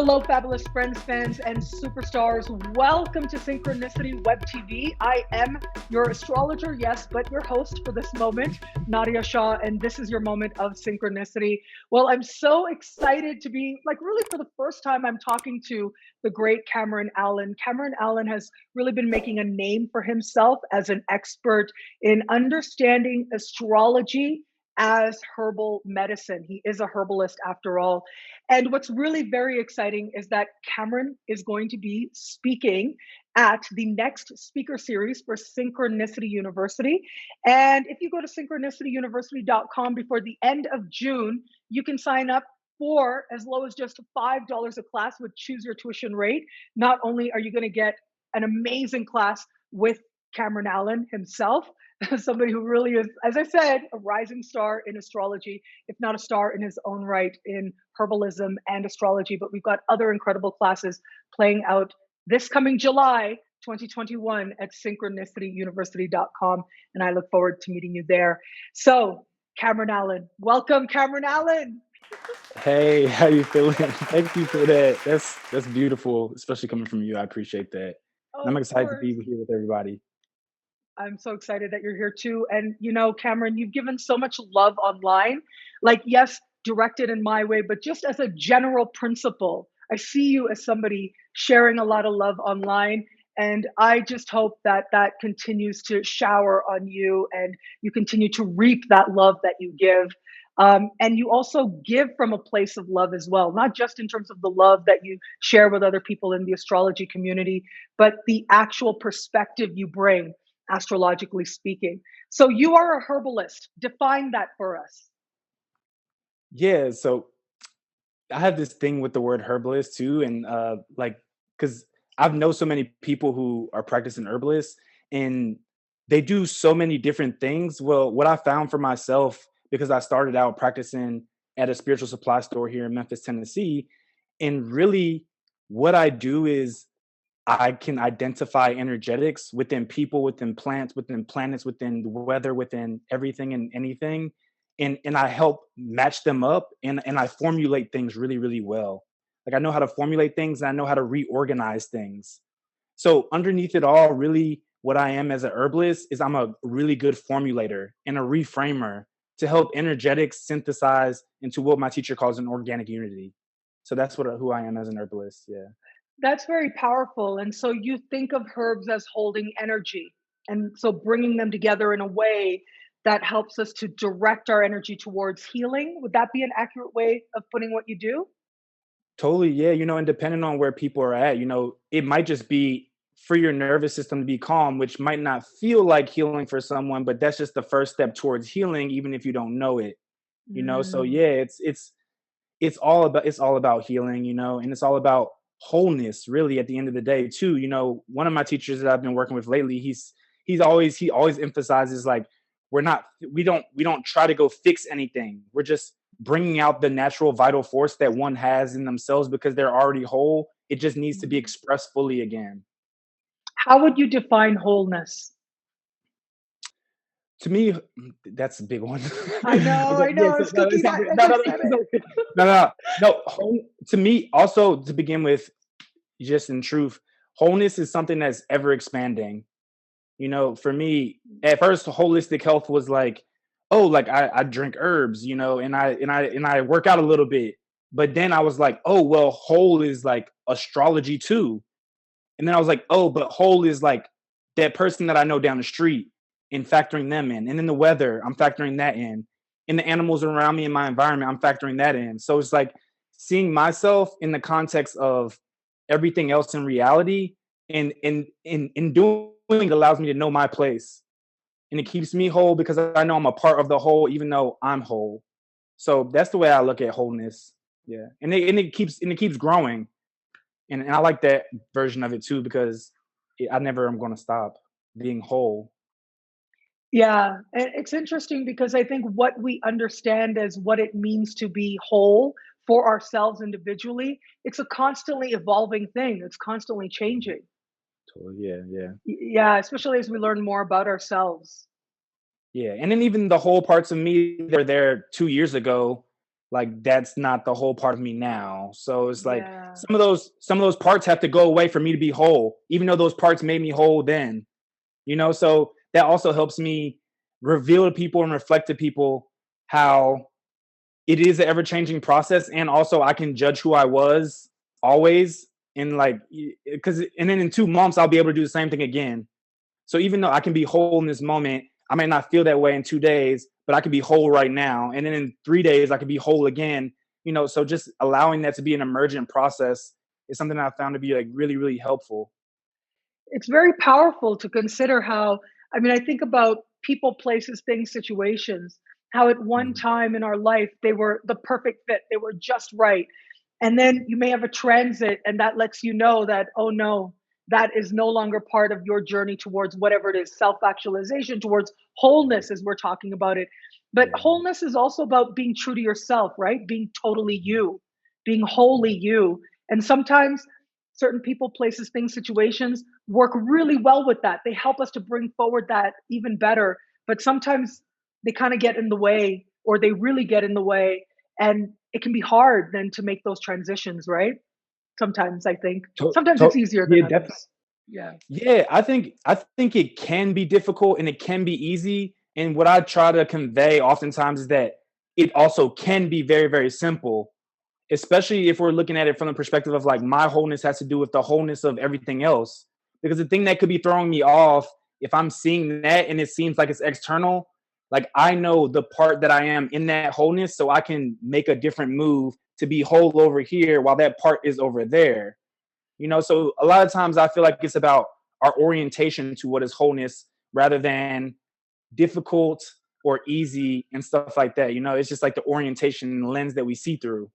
Hello, fabulous friends, fans, and superstars. Welcome to Synchronicity Web TV. I am your astrologer, yes, but your host for this moment, Nadiya Shah, and this is your moment of synchronicity. Well, I'm so excited to be, really for the first time, I'm talking to the great Cameron Allen. Cameron Allen has really been making a name for himself as an expert in understanding astrology as herbal medicine. He is a herbalist after all. And what's really very exciting is that Cameron is going to be speaking at the next speaker series for Synchronicity University. And if you go to synchronicityuniversity.com before the end of June, you can sign up for as low as just $5 a class with choose your tuition rate. Not only are you going to get an amazing class with Cameron Allen himself, somebody who really is, as I said, a rising star in astrology, if not a star in his own right in herbalism and astrology. But we've got other incredible classes playing out this coming July 2021 at synchronicityuniversity.com. And I look forward to meeting you there. So, Cameron Allen, welcome, Cameron Allen. Hey, how you feeling? Thank you for that. That's beautiful, especially coming from you. I appreciate that. And I'm excited to be here with everybody. I'm so excited that you're here too. And Cameron, you've given so much love online. Yes, directed in my way, but just as a general principle, I see you as somebody sharing a lot of love online. And I just hope that that continues to shower on you and you continue to reap that love that you give. And you also give from a place of love as well, not just in terms of the love that you share with other people in the astrology community, but the actual perspective you bring, astrologically speaking. So you are a herbalist. Define that for us. Yeah, so I have this thing with the word herbalist too, and because I've known so many people who are practicing herbalists, and they do so many different things. Well, what I found for myself, because I started out practicing at a spiritual supply store here in Memphis, Tennessee, and really what I do is I can identify energetics within people, within plants, within planets, within the weather, within everything and anything. And I help match them up and I formulate things really, really well. Like I know how to formulate things and I know how to reorganize things. So underneath it all, really what I am as a herbalist is I'm a really good formulator and a reframer to help energetics synthesize into what my teacher calls an organic unity. So that's who I am as an herbalist. Yeah. That's very powerful. And so you think of herbs as holding energy. And so bringing them together in a way that helps us to direct our energy towards healing. Would that be an accurate way of putting what you do? Totally, yeah. And depending on where people are at, it might just be for your nervous system to be calm, which might not feel like healing for someone, but that's just the first step towards healing, even if you don't know it. So Mm. yeah, it's all about healing, and it's all about wholeness, really, at the end of the day, too. One of my teachers that I've been working with lately, he always emphasizes like we don't try to go fix anything. We're just bringing out the natural vital force that one has in themselves because they're already whole. It just needs to be Mhm. expressed fully again. How would you define wholeness? To me, that's a big one. I know, Okay, I yeah, know. I so was no, cooking it's all that good. as No, I no, no, said it's it. okay. No, no, no. No, to me, also to begin with, just in truth, wholeness is something that's ever expanding. For me, at first, holistic health was like, oh, like I drink herbs, and I work out a little bit. But then I was like, oh, well, whole is like astrology too. And then I was like, oh, but whole is like that person that I know down the street and factoring them in. And then the weather, I'm factoring that in. And the animals around me in my environment, I'm factoring that in. So it's like seeing myself in the context of everything else in reality and in doing it allows me to know my place. And it keeps me whole because I know I'm a part of the whole, even though I'm whole. So that's the way I look at wholeness. Yeah. And it keeps growing. And I like that version of it too because I never am going to stop being whole. Yeah, and it's interesting because I think what we understand as what it means to be whole for ourselves individually, it's a constantly evolving thing. It's constantly changing. Totally. Yeah, yeah, Yeah, especially as we learn more about ourselves. yeah. And then even the whole parts of me that were there 2 years ago, like that's not the whole part of me now. So it's like Yeah. some of those parts have to go away for me to be whole, even though those parts made me whole then. So that also helps me reveal to people and reflect to people how it is an ever-changing process, and also I can judge who I was always, and like because and then in 2 months I'll be able to do the same thing again. So even though I can be whole in this moment, I may not feel that way in 2 days, but I can be whole right now. And then in 3 days, I can be whole again. So just allowing that to be an emergent process is something that I found to be like really, really helpful. It's very powerful to consider how, I mean, I think about people, places, things, situations, how at one Mhm. time in our life they were the perfect fit, they were just right. And then you may have a transit, and that lets you know that, oh no, that is no longer part of your journey towards whatever it is, self actualization, towards wholeness, as we're talking about it. But Yeah. wholeness is also about being true to yourself, right? Being totally you, being wholly you. And sometimes certain people, places, things, situations work really well with that. They help us to bring forward that even better. But sometimes they kind of get in the way, or they really get in the way. And it can be hard then to make those transitions, right? Sometimes I think. Sometimes it's easier than Yeah, definitely. others. Yeah. Yeah, I think it can be difficult and it can be easy. And what I try to convey oftentimes is that it also can be very, very simple, especially if we're looking at it from the perspective of like my wholeness has to do with the wholeness of everything else. Because the thing that could be throwing me off, if I'm seeing that and it seems like it's external, like I know the part that I am in that wholeness, so I can make a different move to be whole over here while that part is over there. So a lot of times I feel like it's about our orientation to what is wholeness rather than difficult or easy and stuff like that. It's just like the orientation and lens that we see through.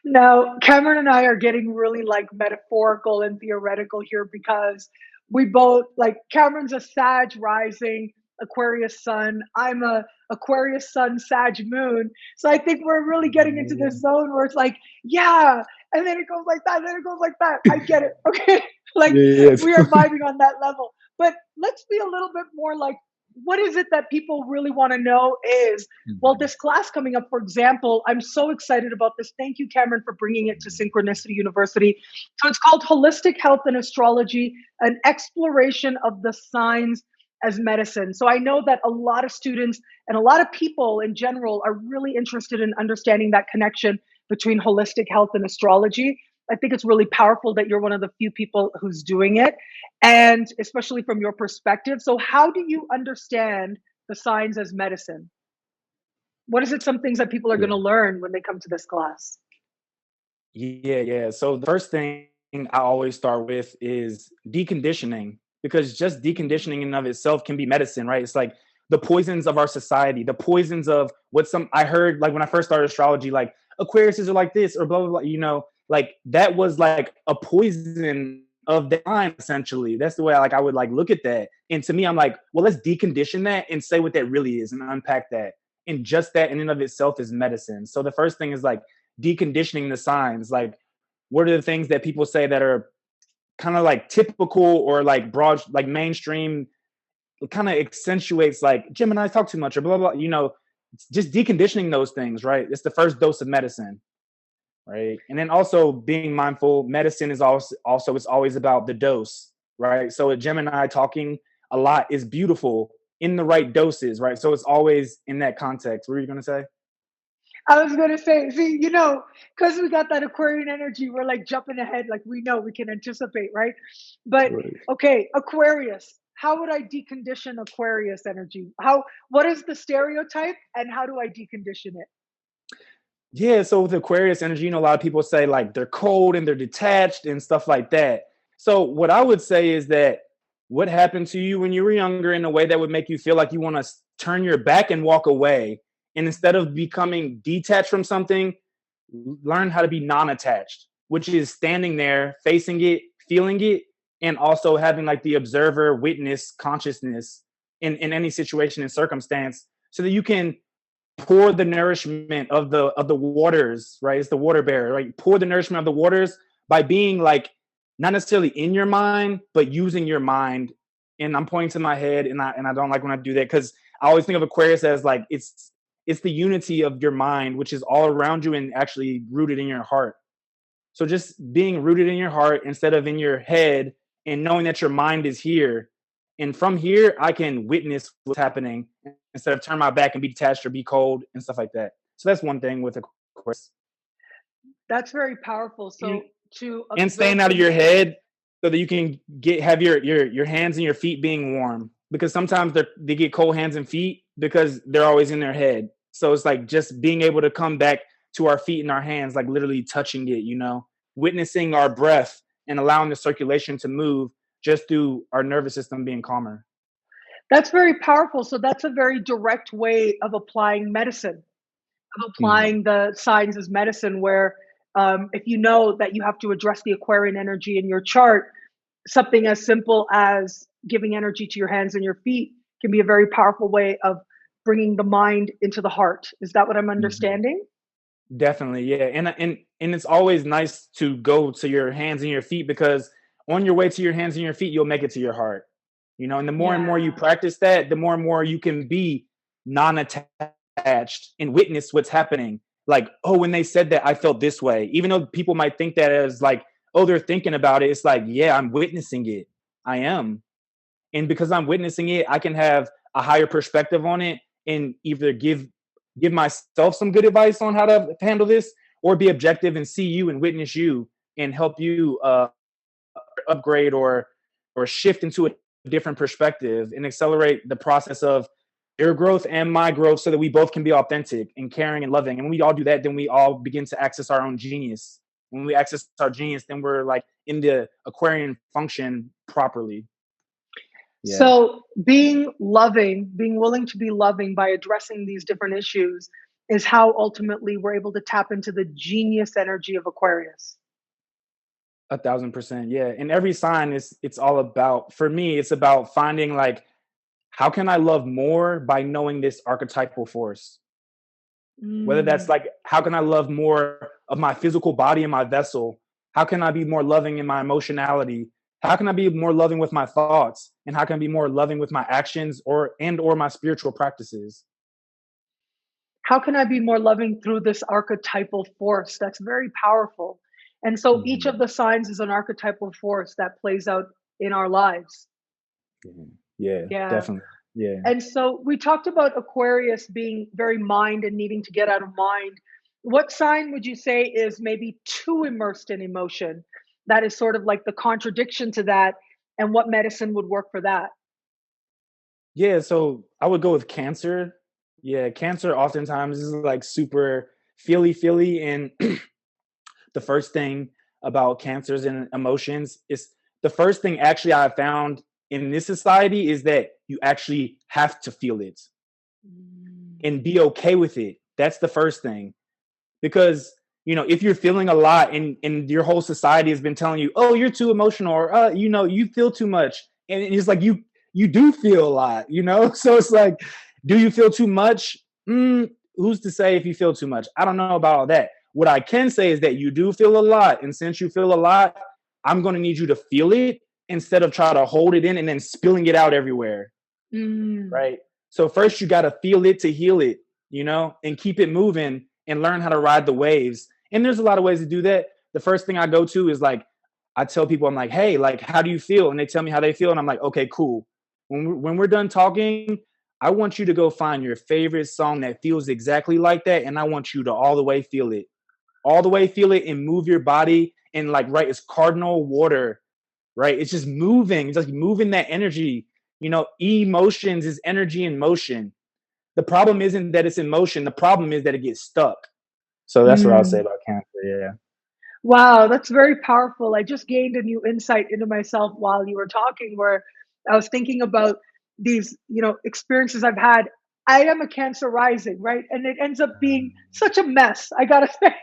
Now, Cameron and I are getting really like metaphorical and theoretical here because we both like Cameron's a Sag rising, Aquarius sun. I'm a Aquarius sun, Sag moon. So I think we're really getting into Yeah. this zone where it's like, yeah, and then it goes like that, then it goes like that. I get it. Okay. Like Yes. we are vibing on that level. But let's be a little bit more like, what is it that people really want to know is, well, Mhm. this class coming up, for example, I'm so excited about this. Thank you, Cameron, for bringing it to Synchronicity University. So it's called Holistic Health and Astrology, an exploration of the signs as medicine. So I know that a lot of students and a lot of people in general are really interested in understanding that connection between holistic health and astrology. I think it's really powerful that you're one of the few people who's doing it, and especially from your perspective. So, how do you understand the signs as medicine? What is it, some things that people are going to Yeah. learn when they come to this class? Yeah, yeah. So the first thing I always start with is deconditioning, because just deconditioning in and of itself can be medicine, right? It's like the poisons of our society, the poisons of what some I heard like when I first started astrology, like Aquariuses are like this or blah blah blah. Like that was like a poison of the time, essentially. That's the way I would like look at that. And to me, I'm like, well, let's decondition that and say what that really is and unpack that. And just that in and of itself is medicine. So the first thing is like deconditioning the signs. Like, what are the things that people say that are kind of like typical or like broad, like mainstream, kind of accentuates like Gemini talk too much or blah, blah, just deconditioning those things, right? It's the first dose of medicine, right? And then also being mindful, medicine is also it's always about the dose, right? So a Gemini talking a lot is beautiful in the right doses, right? So it's always in that context. What are you going to say? I was going to say, see, because we got that Aquarian energy, we're like jumping ahead, like we know we can anticipate, right? But Right. okay, Aquarius. How would I decondition Aquarius energy? What is the stereotype and how do I decondition it? Yeah, so with Aquarius energy, a lot of people say like they're cold and they're detached and stuff like that. So what I would say is that what happened to you when you were younger in a way that would make you feel like you want to turn your back and walk away, and instead of becoming detached from something, learn how to be non-attached, which is standing there, facing it, feeling it, and also having like the observer, witness consciousness in any situation and circumstance, so that you can pour the nourishment of the waters, right? It's the water bearer, right? Pour the nourishment of the waters by being like not necessarily in your mind, but using your mind. And I'm pointing to my head, and I don't like when I do that because I always think of Aquarius as like It's the unity of your mind, which is all around you and actually rooted in your heart. So just being rooted in your heart instead of in your head, and knowing that your mind is here. And from here, I can witness what's happening instead of turn my back and be detached or be cold and stuff like that. So that's one thing with a course. That's very powerful. And, So to and observe staying out the of your head so that you can have your hands and your feet being warm. Because sometimes they get cold hands and feet because they're always in their head. So it's like just being able to come back to our feet and our hands, like literally touching it, witnessing our breath and allowing the circulation to move just through our nervous system being calmer. That's very powerful. So that's a very direct way of applying medicine, of Mhm. applying the signs as medicine, where if you know that you have to address the Aquarian energy in your chart, something as simple as giving energy to your hands and your feet can be a very powerful way of bringing the mind into the heart. Is that what I'm Mhm. understanding? Definitely, yeah, and it's always nice to go to your hands and your feet because on your way to your hands and your feet, you'll make it to your heart. And the more and more you Yeah. practice that, the more and more you can be non-attached and witness what's happening. Like, oh, when they said that, I felt this way. Even though people might think that as like, oh, they're thinking about it. It's like, yeah, I'm witnessing it. I am. And because I'm witnessing it, I can have a higher perspective on it and either give myself some good advice on how to handle this, or be objective and see you and witness you and help you upgrade or shift into a different perspective and accelerate the process of your growth and my growth so that we both can be authentic and caring and loving. And when we all do that, then we all begin to access our own genius. When we access our genius, then we're like in the Aquarian function properly. Yeah. So being loving, being willing to be loving by addressing these different issues is how ultimately we're able to tap into the genius energy of Aquarius. 1,000%. Yeah. And every sign it's all about, for me, it's about finding like, how can I love more by knowing this archetypal force? Whether that's Mm. like, how can I love more of my physical body and my vessel? How can I be more loving in my emotionality? How can I be more loving with my thoughts? And how can I be more loving with my actions or my spiritual practices? How can I be more loving through this archetypal force? That's very powerful. And so each of Mhm. the signs is an archetypal force that plays out in our lives. Mhm. Yeah, Yeah. definitely. Yeah. And so we talked about Aquarius being very mind and needing to get out of mind. What sign would you say is maybe too immersed in emotion? That is sort of like the contradiction to that, and what medicine would work for that? Yeah, so I would go with Cancer. Yeah, Cancer oftentimes is like super feely, and the first thing about cancers and emotions is the first thing actually I found in this society is that you actually have to feel it Mm. and be okay with it. That's the first thing. Because if you're feeling a lot and your whole society has been telling you, oh, you're too emotional, or you feel too much, and it's like you do feel a lot, so it's like, do you feel too much? Who's to say if you feel too much? I don't know about all that. What I can say is that you do feel a lot, and since you feel a lot, I'm going to need you to feel it instead of try to hold it in and then spilling it out everywhere. Mm. Right. So first you got to feel it to heal it, and keep it moving and learn how to ride the waves. And there's a lot of ways to do that. The first thing I go to is like, I tell people, I'm like, hey, like, how do you feel? And they tell me how they feel. And I'm like, okay, cool. When we're done talking, I want you to go find your favorite song that feels exactly like that. And I want you to all the way feel it, all the way feel it and move your body. And like, right, it's cardinal water, right? It's just moving. It's like moving that energy. Emotions is energy in motion. The problem isn't that it's in motion. The problem is that it gets stuck. So that's what I'll say Mm. about Cancer. Yeah. Wow, that's very powerful. I just gained a new insight into myself while you were talking, where I was thinking about these, experiences I've had. I am a Cancer rising, right? And it ends up being such a mess, I gotta say.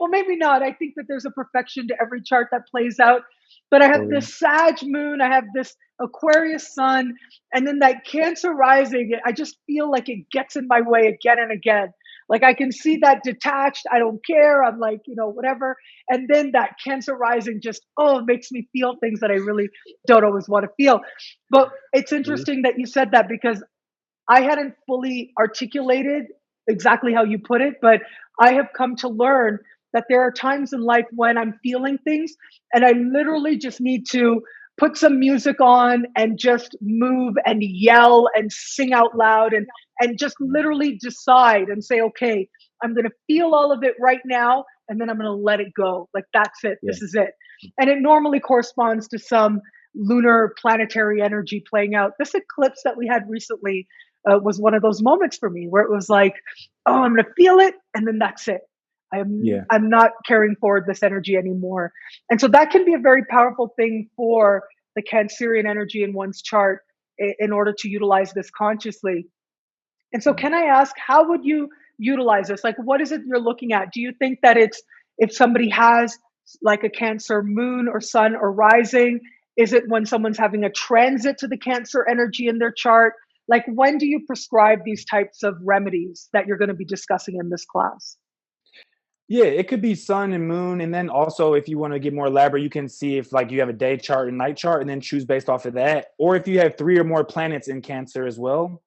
Well, maybe not. I think that there's a perfection to every chart that plays out. But I have Totally. this Sag moon, I have this Aquarius sun, and then that Cancer rising. I just feel like it gets in my way again and again. Like I can see that detached. I don't care. I'm like, whatever. And then that Cancer rising just, oh, it makes me feel things that I really don't always want to feel. But it's Really? interesting that you said that, because I hadn't fully articulated exactly how you put it, but I have come to learn that there are times in life when I'm feeling things and I literally just need to put some music on and just move and yell and sing out loud and just literally decide and say, okay, I'm going to feel all of it right now and then I'm going to let it go. Like that's it. Yeah. This is it. And it normally corresponds to some lunar planetary energy playing out. This eclipse that we had recently was one of those moments for me where it was like, oh, I'm going to feel it, and then that's it. Yeah. I'm not carrying forward this energy anymore, and so that can be a very powerful thing for the Cancerian energy in one's chart in order to utilize this consciously. And so, can I ask, how would you utilize this? Like, what is it you're looking at? Do you think that it's if somebody has like a Cancer moon or sun or rising? Is it when someone's having a transit to the Cancer energy in their chart? Like, when do you prescribe these types of remedies that you're going to be discussing in this class? Yeah, it could be sun and moon, and then also if you want to get more elaborate, you can see if like you have a day chart and night chart, and then choose based off of that. Or if you have three or more planets in Cancer as well.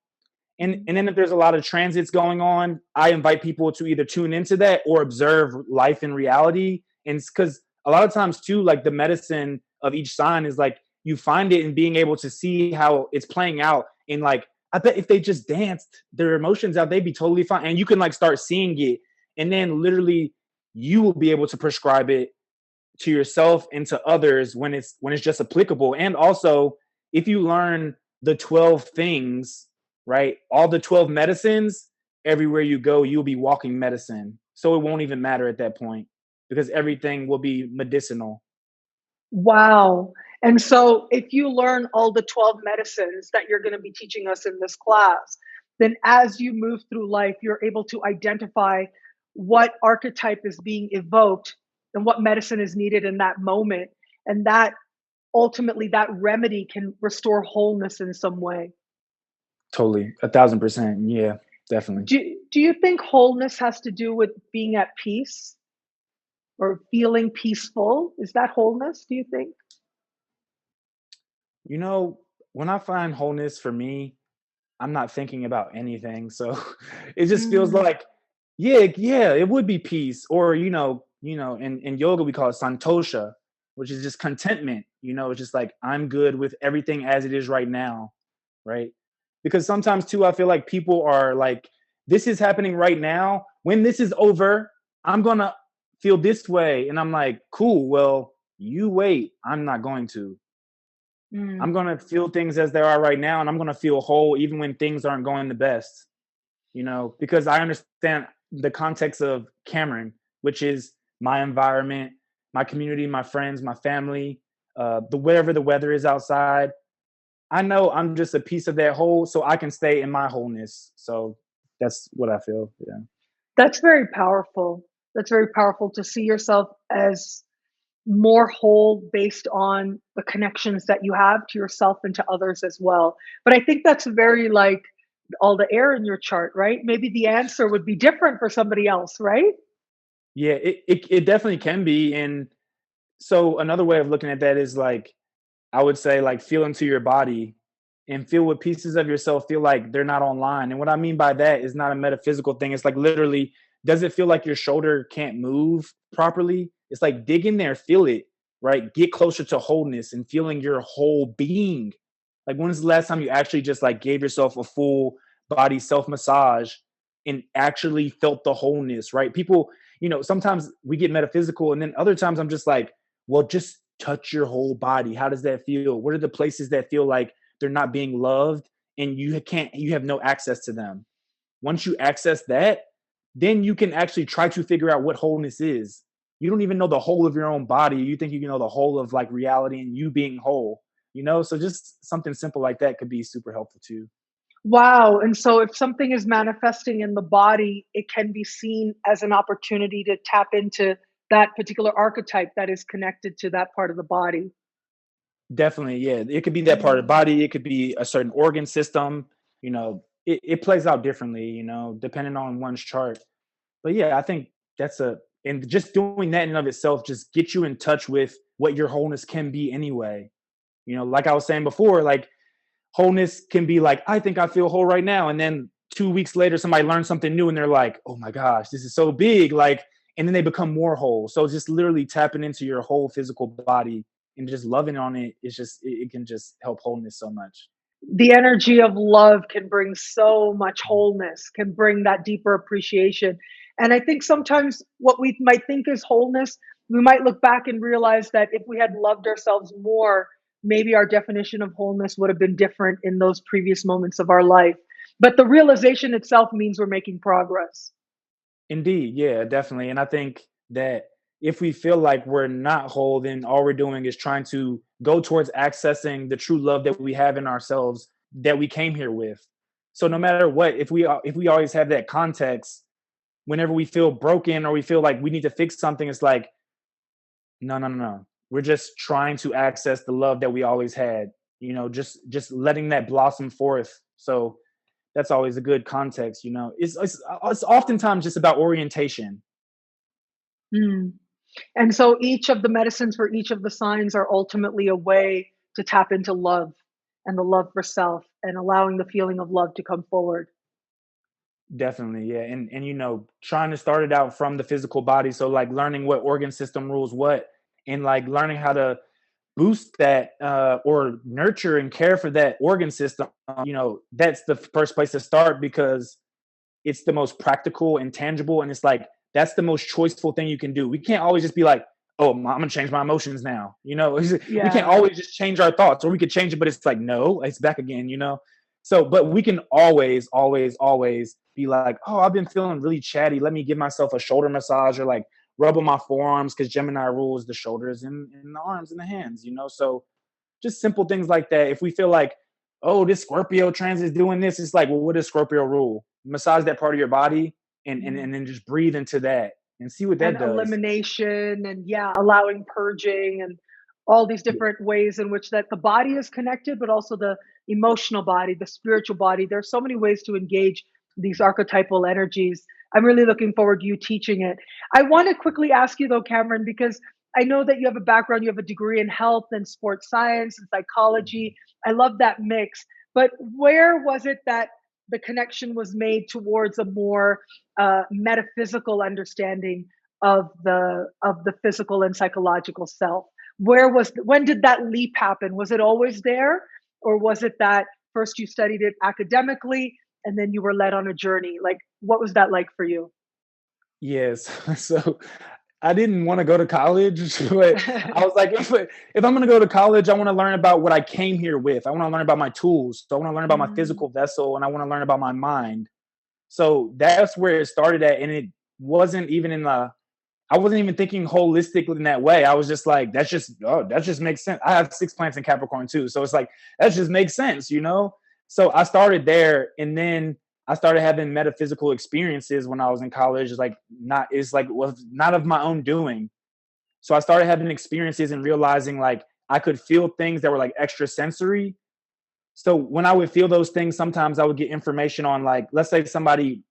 And then if there's a lot of transits going on, I invite people to either tune into that or observe life in reality. And because a lot of times too, like the medicine of each sign is like you find it in being able to see how it's playing out. And like I bet if they just danced their emotions out, they'd be totally fine. And you can like start seeing it, and then literally you will be able to prescribe it to yourself and to others when it's just applicable. And also, if you learn the 12 things, right? All the 12 medicines, everywhere you go, you'll be walking medicine. So it won't even matter at that point because everything will be medicinal. Wow. And so, if you learn all the 12 medicines that you're going to be teaching us in this class, then as you move through life, you're able to identify what archetype is being evoked and what medicine is needed in that moment. And that ultimately, that remedy can restore wholeness in some way. Totally. 1,000%. Yeah, definitely. Do you think wholeness has to do with being at peace or feeling peaceful? Is that wholeness, do you think? You know, when I find wholeness for me, I'm not thinking about anything. So it just feels Mm, like, yeah, it would be peace. Or, in yoga we call it santosha, which is just contentment. It's just like I'm good with everything as it is right now. Right. Because sometimes too, I feel like people are like, this is happening right now. When this is over, I'm gonna feel this way. And I'm like, cool, well, you wait. I'm not going to. I'm mm. gonna feel things as they are right now, and I'm gonna feel whole even when things aren't going the best. Because I understand the context of Cameron, which is my environment, my community, my friends, my family, the wherever the weather is outside. I know I'm just a piece of that whole, so I can stay in my wholeness. So that's what I feel. Yeah, That's very powerful. That's very powerful to see yourself as more whole based on the connections that you have to yourself and to others as well. But I think that's very like all the air in your chart, right? Maybe the answer would be different for somebody else, right? yeah, it definitely can be. And so another way of looking at that is like I would say like feel into your body and feel what pieces of yourself feel like they're not online. And what I mean by that is not a metaphysical thing. It's like literally, does it feel like your shoulder can't move properly? It's like dig in there, feel it, right? Get closer to wholeness and feeling your whole being. Like when was the last time you actually just like gave yourself a full body self massage and actually felt the wholeness, right? People, sometimes we get metaphysical and then other times I'm just like, well, just touch your whole body. How does that feel? What are the places that feel like they're not being loved and you have no access to them? Once you access that, then you can actually try to figure out what wholeness is. You don't even know the whole of your own body. You think you know the whole of like reality and you being whole. So just something simple like that could be super helpful too. Wow. And so if something is manifesting in the body, it can be seen as an opportunity to tap into that particular archetype that is connected to that part of the body. Definitely, yeah. It could be that part of the Mm. body. It could be a certain organ system. It plays out differently. Depending on one's chart. But yeah, I think and just doing that in and of itself just get you in touch with what your wholeness can be anyway. Like I was saying before, like wholeness can be like, I think I feel whole right now. And then 2 weeks later somebody learns something new and they're like, oh my gosh, this is so big, like, and then they become more whole. So just literally tapping into your whole physical body and just loving on it, it's just it can just help wholeness so much. The energy of love can bring so much wholeness, can bring that deeper appreciation. And I think sometimes what we might think is wholeness, we might look back and realize that if we had loved ourselves more, maybe our definition of wholeness would have been different in those previous moments of our life. But the realization itself means we're making progress. Indeed, yeah, definitely. And I think that if we feel like we're not whole, then all we're doing is trying to go towards accessing the true love that we have in ourselves that we came here with. So no matter what, if we always have that context, whenever we feel broken or we feel like we need to fix something, it's like, no, no, no, no. We're just trying to access the love that we always had, just letting that blossom forth. So that's always a good context. It's oftentimes just about orientation. Mm. And so each of the medicines for each of the signs are ultimately a way to tap into love and the love for self and allowing the feeling of love to come forward. Definitely, yeah, and trying to start it out from the physical body. So like learning what organ system rules what, and like learning how to boost that or nurture and care for that organ system. That's the first place to start because it's the most practical and tangible, and it's like that's the most choiceful thing you can do. We can't always just be like, oh, I'm gonna change my emotions now. We can't Yeah. always just change our thoughts, or we could change it, but it's like no, it's back again. So but we can always, always, always be like, oh, I've been feeling really chatty, let me give myself a shoulder massage, or like rub on my forearms, because Gemini rules the shoulders and the arms and the hands. So just simple things like that. If we feel like, oh, this Scorpio transit is doing this, it's like, well, what does Scorpio rule? Massage that part of your body and then just breathe into that and see what And that does. elimination and yeah, allowing purging and all these Yeah. different ways in which that the body is connected, but also the emotional body, the spiritual body. There's so many ways to engage these archetypal energies. I'm really looking forward to you teaching it. I want to quickly ask you though, Cameron, because I know that you have a background, you have a degree in health and sports science and psychology. I love that mix. But where was it that the connection was made towards a more metaphysical understanding of the physical and psychological self? When did that leap happen? Was it always there, or was it that first you studied it academically and then you were led on a journey? Like, what was that like for you? Yes. So I didn't want to go to college, but I was like, if I'm going to go to college, I want to learn about what I came here with. I want to learn about my tools. So I want to learn about my Mm, physical vessel, and I want to learn about my mind. So that's where it started at. And it wasn't even I wasn't even thinking holistically in that way. I was just like, that just makes sense. I have 6 planets in Capricorn too. So it's like, that just makes sense. So I started there, and then I started having metaphysical experiences when I was in college. It was not of my own doing. So I started having experiences and realizing like I could feel things that were like extra sensory. So when I would feel those things, sometimes I would get information on, like, let's say somebody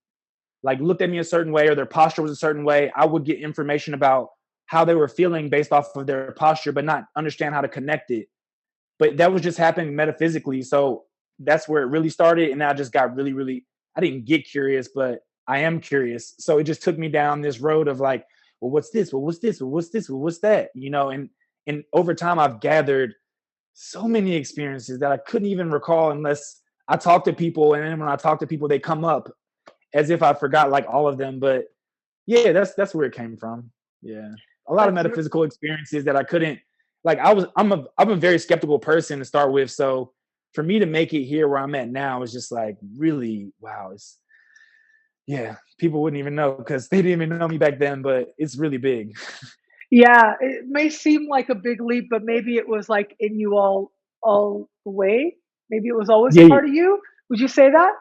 like looked at me a certain way or their posture was a certain way. I would get information about how they were feeling based off of their posture, but not understand how to connect it. But that was just happening metaphysically. So that's where it really started. And I just got really, really, I didn't get curious, but I am curious. So it just took me down this road of like, well, what's this? Well, what's this? Well, what's this? Well, what's that? And over time I've gathered so many experiences that I couldn't even recall unless I talk to people. And then when I talk to people, they come up as if I forgot like all of them. But yeah, that's where it came from. Yeah. A lot of that's metaphysical experiences that I couldn't, like, I'm a very skeptical person to start with. So for me to make it here where I'm at now is just like really wow. Yeah, people wouldn't even know because they didn't even know me back then, but it's really big. Yeah, it may seem like a big leap, but maybe it was like in you all the way. Maybe it was always a Yeah, part of you. Would you say that?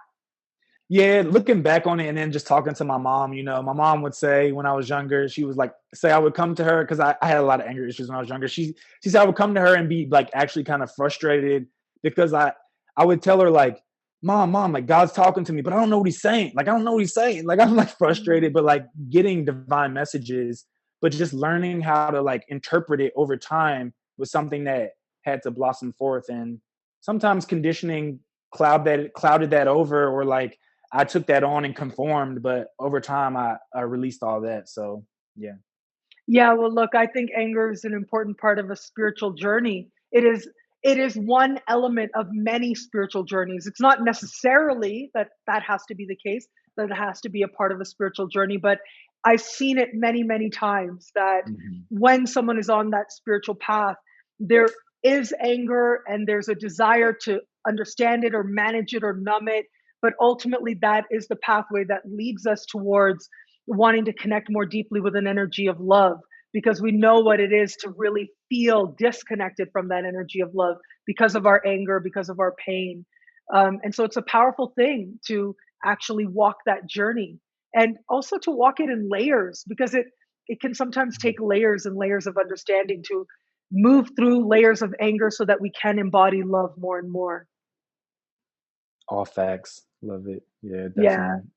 yeah, looking back on it and then just talking to my mom, my mom would say when I was younger, she was like, say I would come to her because I had a lot of anger issues when I was younger. She said I would come to her and be like actually kind of frustrated because I would tell her like, mom, like God's talking to me, but I don't know what he's saying. Like I don't know what he's saying. Like I'm like Mm. frustrated, but like getting divine messages, but just learning how to like interpret it over time was something that had to blossom forth. And sometimes conditioning clouded that over, or like I took that on and conformed, but over time I released all that. So yeah. Yeah, well, look, I think anger is an important part of a spiritual journey. It is one element of many spiritual journeys. It's not necessarily that that has to be the case, that it has to be a part of a spiritual journey, but I've seen it many, many times that Mhm. when someone is on that spiritual path, there is anger and there's a desire to understand it or manage it or numb it. But ultimately, that is the pathway that leads us towards wanting to connect more deeply with an energy of love because we know what it is to really feel disconnected from that energy of love because of our anger, because of our pain. And so it's a powerful thing to actually walk that journey and also to walk it in layers because it can sometimes take layers and layers of understanding to move through layers of anger so that we can embody love more and more. All facts. Love it. Yeah, Yeah. definitely. 100%.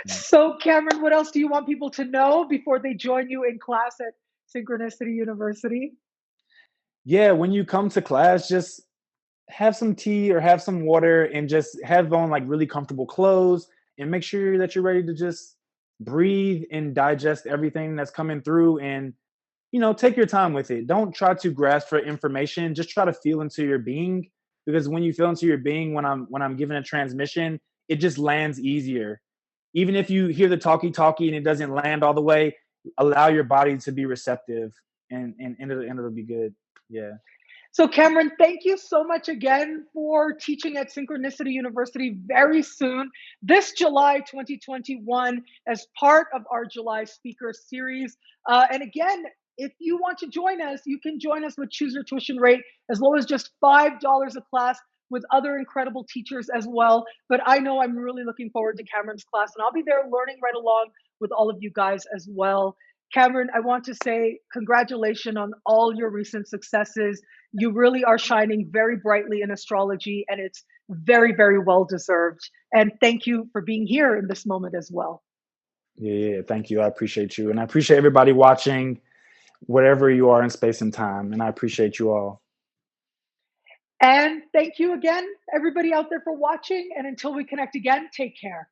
So, Cameron, what else do you want people to know before they join you in class at Synchronicity University? Yeah, when you come to class, just have some tea or have some water and just have on like really comfortable clothes and make sure that you're ready to just breathe and digest everything that's coming through and take your time with it. Don't try to grasp for information. Just try to feel into your being because when you feel into your being when I'm giving a transmission, it just lands easier. Even if you hear the talkie and it doesn't land all the way, allow your body to be receptive and it'll be good. Yeah. So, Cameron, thank you so much again for teaching at Synchronicity University very soon, this July 2021, as part of our July speaker series. And again, if you want to join us, you can join us with Choose Your Tuition Rate as low as just $5 a class with other incredible teachers as well. But I know I'm really looking forward to Cameron's class, and I'll be there learning right along with all of you guys as well. Cameron, I want to say congratulations on all your recent successes. You really are shining very brightly in astrology, and it's very, very well deserved. And thank you for being here in this moment as well. Yeah, yeah. Thank you. I appreciate you. And I appreciate everybody watching, wherever you are in space and time. And I appreciate you all. And thank you again, everybody out there, for watching. And until we connect again, take care.